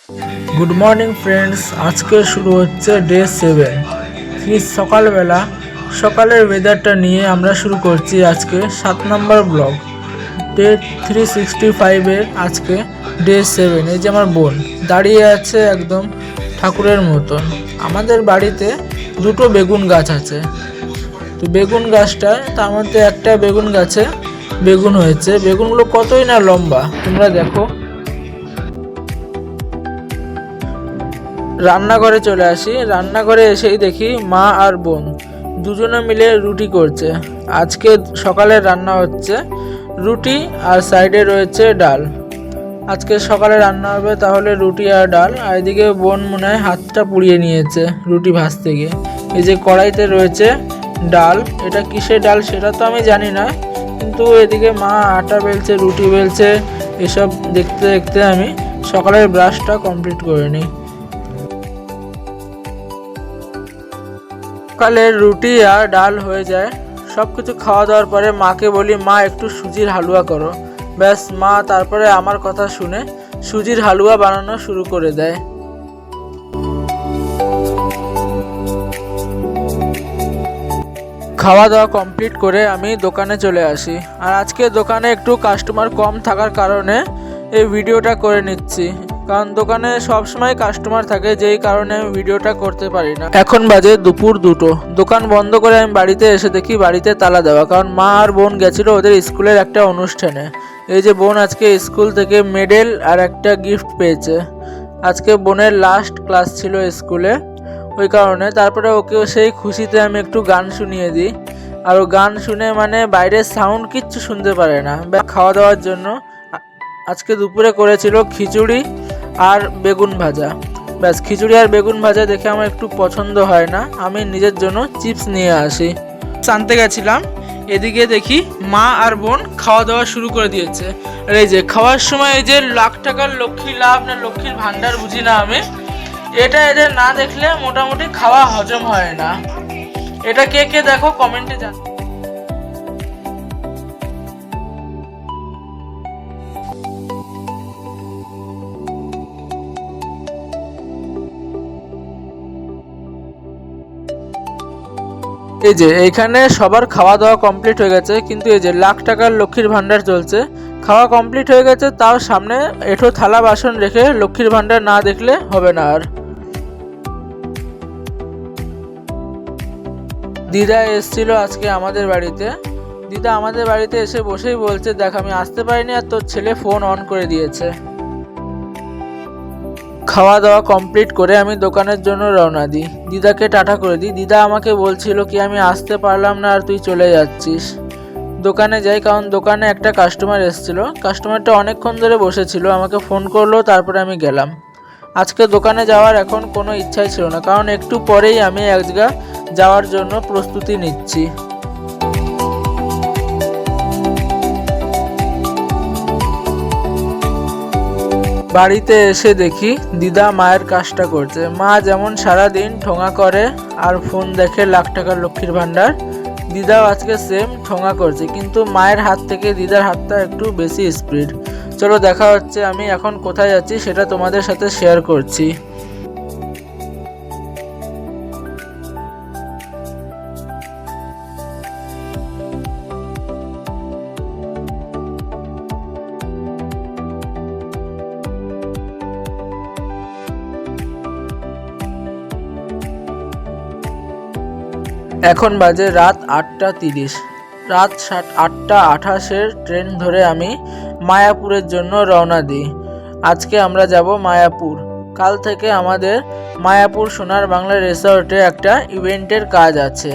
Good morning friends, আজকে শুরু হচ্ছে ডে 7। সকালের ওয়েদারটা নিয়ে আমরা শুরু করছি আজকে 7 নম্বর ব্লগ। ডে 365-এর আজকে ডে 7। এই যে আমার বোন দাঁড়িয়ে আছে একদম ঠাকুরের মতন। আমাদের বাড়িতে দুটো বেগুন গাছ আছে, তো বেগুন গাছটা তার মধ্যে একটা বেগুন গাছে বেগুন হয়েছে। বেগুনগুলো কতই না লম্বা, তোমরা দেখো। রান্নাঘরে চলে আসি, রান্নাঘরে এসেই দেখি মা আর বোন দুজনে মিলে রুটি করছে। আজকে সকালে রান্না হচ্ছে রুটি আর সাইডে রয়েছে ডাল। আজকে সকালে রান্না হবে তাহলে রুটি আর ডাল। আর এদিকে বোন মনে হয় হাতটা পুড়িয়ে নিয়েছে রুটি ভাজতে গিয়ে। এই যে কড়াইতে রয়েছে ডাল, এটা কিসের ডাল সেটা তো আমি জানি না, কিন্তু এদিকে মা আটা বেলছে, রুটি বেলছে। এসব দেখতে দেখতে আমি সকালের ব্রাশটা কমপ্লিট করে নিই। সকালে রুটি আর ডাল হয়ে যায়। সব কিছু খাওয়া দাওয়ার পরে মাকে বলি, মা একটু সুজির হালুয়া করো। ব্যাস, মা তারপরে আমার কথা শুনে সুজির হালুয়া বানানো শুরু করে দেয়। খাওয়া দাওয়া কমপ্লিট করে আমি দোকানে চলে আসি। আর আজকে দোকানে একটু কাস্টমার কম থাকার কারণে এই ভিডিওটা করে নিচ্ছি, কারণ দোকানে সবসময় কাস্টমার থাকে, যেই কারণে আমি ভিডিওটা করতে পারি না। এখন বাজে দুপুর 2টো। দোকান বন্ধ করে আমি বাড়িতে এসে দেখি বাড়িতে তালা দেওয়া, কারণ মা আর বোন গেছিলো ওদের স্কুলের একটা অনুষ্ঠানে। এই যে বোন আজকে স্কুল থেকে মেডেল আর একটা গিফট পেয়েছে। আজকে বোনের লাস্ট ক্লাস ছিল স্কুলে, ওই কারণে। তারপরে ওকেও সেই খুশিতে আমি একটু গান শুনিয়ে দিই। আর ও গান শুনে মানে বাইরের সাউন্ড কিচ্ছু শুনতে পারে না। খাওয়া দাওয়ার জন্য আজকে দুপুরে করেছিল খিচুড়ি আর বেগুন ভাজা। ব্যাস, খিচুড়ি আর বেগুন ভাজা দেখে আমার একটু পছন্দ হয় না, আমি নিজের জন্য চিপস নিয়ে আসি। আনতে গেছিলাম, এদিকে দেখি মা আর বোন খাওয়া দাওয়া শুরু করে দিয়েছে। আর এই যে খাওয়ার সময় এই যে লাখ টাকার লক্ষ্মী লাভ না লক্ষ্মীর ভান্ডার বুঝি না আমি, এটা এদের না দেখলে মোটামুটি খাওয়া হজম হয় না। এটা কে কে দেখো কমেন্টে জান। এই যে এইখানে সবার খাওয়া দাওয়া কমপ্লিট হয়ে গেছে, কিন্তু এই যে লাখ টাকার লক্ষ্মীর ভান্ডার চলছে। খাওয়া কমপ্লিট হয়ে গেছে, তাও সামনে এঁঠো থালা বাসন রেখে লক্ষ্মীর ভান্ডার না দেখলে হবে না। আর দিদা এসেছিল আজকে আমাদের বাড়িতে। দিদা আমাদের বাড়িতে এসে বসেই বলছে, দেখ আমি আসতে পারিনি আর তোর ছেলে ফোন অন করে দিয়েছে। খাওয়া দাওয়া কমপ্লিট করে আমি দোকানের জন্য রওনা দিই, দিদাকে টাটা করে দিই। দিদা আমাকে বলছিল কি আমি আসতে পারলাম না আর তুই চলে যাচ্ছিস। দোকানে যাই, কারণ দোকানে একটা কাস্টমার এসেছিল। কাস্টমারটা অনেকক্ষণ ধরে বসেছিল, আমাকে ফোন করলো, তারপরে আমি গেলাম। আজকে দোকানে যাওয়ার এখন কোনো ইচ্ছাই ছিল না, কারণ একটু পরেই আমি এক জায়গা যাওয়ার জন্য প্রস্তুতি নিচ্ছি। বাড়িতে এসে দেখি দিদা মায়ের কাজটা করছে। মা যেমন সারাদিন ঠোঙা করে আর ফোন দেখে লাখ টাকার লক্ষ্মীর ভান্ডার, দিদাও আজকে সেম ঠোঙা করছে, কিন্তু মায়ের হাত থেকে দিদার হাতটা একটু বেশি স্পিড। চলো দেখা হচ্ছে, আমি এখন কোথায় যাচ্ছি সেটা তোমাদের সাথে শেয়ার করছি। এখন বাজে রাত 8টা 30। রাত 8টা 28-এর ট্রেন ধরে আমি মায়াপুরের জন্য রওনা দিই। আজকে আমরা যাব মায়াপুর। কাল থেকে আমাদের মায়াপুর সোনার বাংলা রিসর্টে একটা ইভেন্টের কাজ আছে।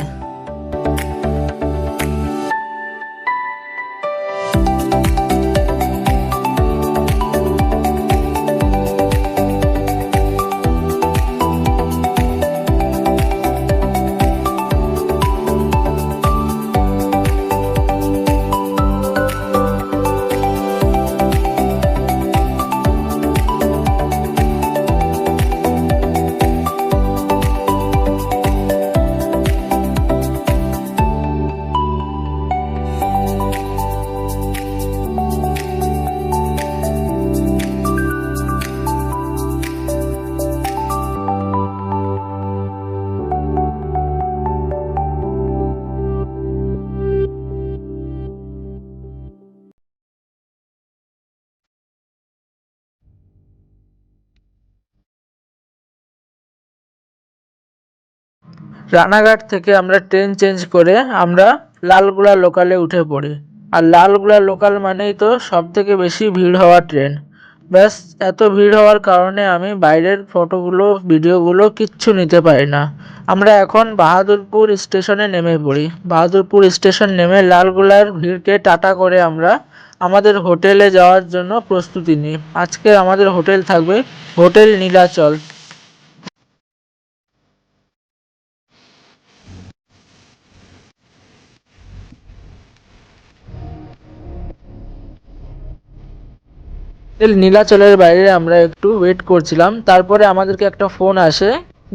রানাঘাট থেকে আমরা ট্রেন চেঞ্জ করে আমরা লালগোলা লোকালে উঠে পড়ি। আর লালগোলা লোকাল মানেই তো সব থেকে বেশি ভিড় হওয়া ট্রেন। ব্যাস, এত ভিড় হওয়ার কারণে আমি বাইরের ফটোগুলো ভিডিওগুলো কিচ্ছু নিতে পারি না। আমরা এখন বাহাদুরপুর স্টেশনে নেমে পড়ি। বাহাদুরপুর স্টেশন নেমে লালগোলার ভিড়কে টাটা করে আমরা আমাদের হোটেলে যাওয়ার জন্য প্রস্তুতি নিই। আজকে আমাদের হোটেল থাকবে হোটেল নীলাচল। নীলাচলের বাইরে আমরা একটু ওয়েট করছিলাম, তারপরে আমাদেরকে একটা ফোন আসে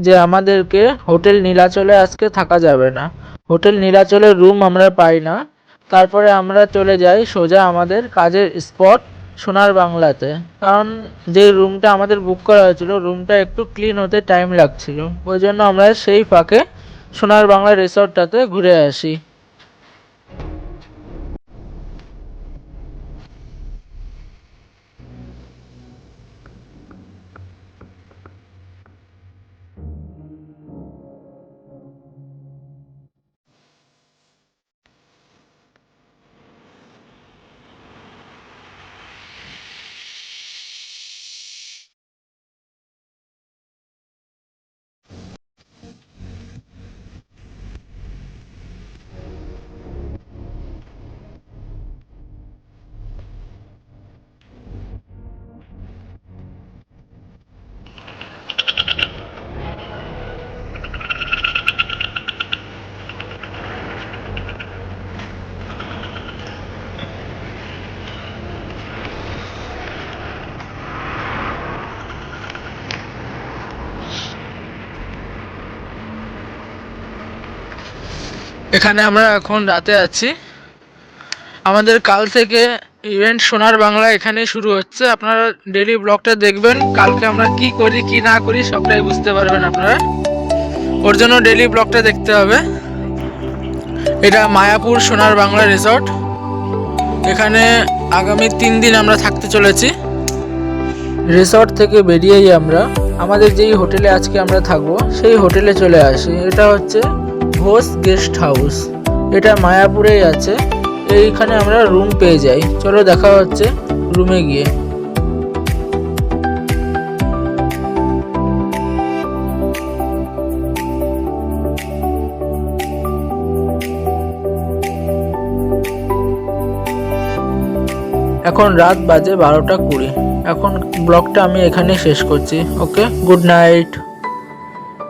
যে আমাদেরকে হোটেল নীলাচলে আজকে থাকা যাবে না। হোটেল নীলাচলের রুম আমরা পাই না। তারপরে আমরা চলে যাই সোজা আমাদের কাজের স্পট সোনার বাংলাতে, কারণ যে রুমটা আমাদের বুক করা হয়েছিল রুমটা একটু ক্লিন হতে টাইম লাগছিল, ওই জন্য আমরা সেই ফাঁকে সোনার বাংলা রিসর্টটাতে ঘুরে আসি। এখানে আমরা এখন রাতে আছি। আমাদের কাল থেকে ইভেন্ট সোনার বাংলা এখানে শুরু হচ্ছে। আপনারা ডেইলি ব্লগটা দেখবেন, কালকে আমরা কি করি কি না করি সবটাই বুঝতে পারবেন আপনারা। ওর জন্য ডেইলি ব্লগটা দেখতে হবে। এটা মায়াপুর সোনার বাংলা রিসর্ট। এখানে আগামী 3 দিন আমরা থাকতে চলেছি। রিসর্ট থেকে বেরিয়েই আমরা আমাদের যেই হোটেলে আজকে আমরা থাকবো সেই হোটেলে চলে আসি। এটা হচ্ছে ঘোষ গেস্ট হাউস। এটা মায়াপুরেই আছে। এইখানে আমরা রুম পেয়ে যাই। চলো দেখা হচ্ছে রুমে গিয়ে। এখন রাত বাজে 12টা 20। এখন ব্লগটা আমি এখানে শেষ করছি। ওকে, গুড নাইট।